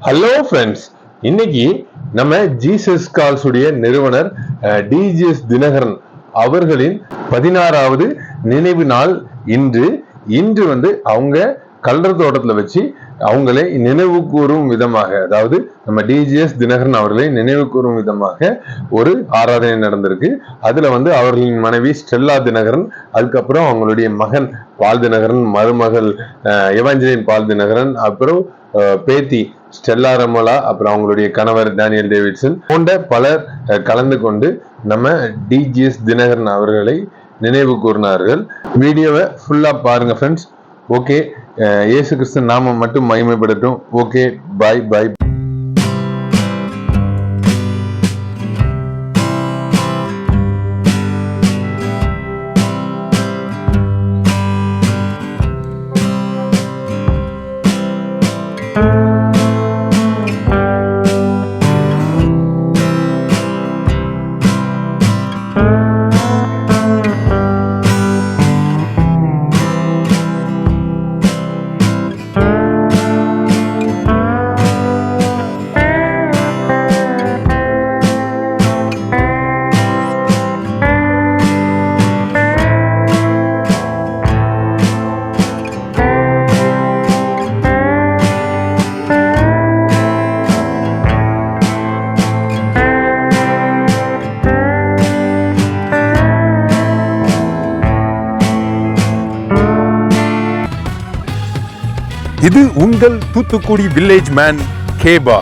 Hello friends, இன்னைக்கு நம்ம Jesus calls உடைய நிறுவனர் டிஜிஎஸ் தினகரன் அவர்களின் 16வது நினைவு நாள் இன்று வந்து அவங்க கல்லர் தோட்டத்துல வச்சு அவங்களை நினைவு கூறும் விதமாக, அதாவது நம்ம டிஜிஎஸ் தினகரன் அவர்களை நினைவு கூறும் விதமாக ஒரு ஆராதனை நடந்திருக்கு. அதுல வந்து அவர்களின் மனைவி ஸ்டெல்லா தினகரன், அதுக்கப்புறம் அவங்களுடைய மகன் பால் தினகரன், மருமகள் எவாஞ்சலின் பால் தினகரன், அப்புறம் பேத்தி ஸ்டெல்லா ரமோலா, அப்புறம் அவங்களுடைய கணவர் டேனியல் டேவிட்சன் போன்ற பலர் கலந்து கொண்டு நம்ம டிஜிஎஸ் தினகரன் அவர்களை நினைவு கூர்ந்தார்கள். வீடியோவை ஃபுல்லா பாருங்க ஃப்ரெண்ட்ஸ். ஓகே, இயேசு கிறிஸ்து நாமம் மட்டும் மகிமைப்படட்டும். ஓகே, பாய் பாய். இது உங்கள் தூத்துக்குடி வில்லேஜ் மேன் கேபா.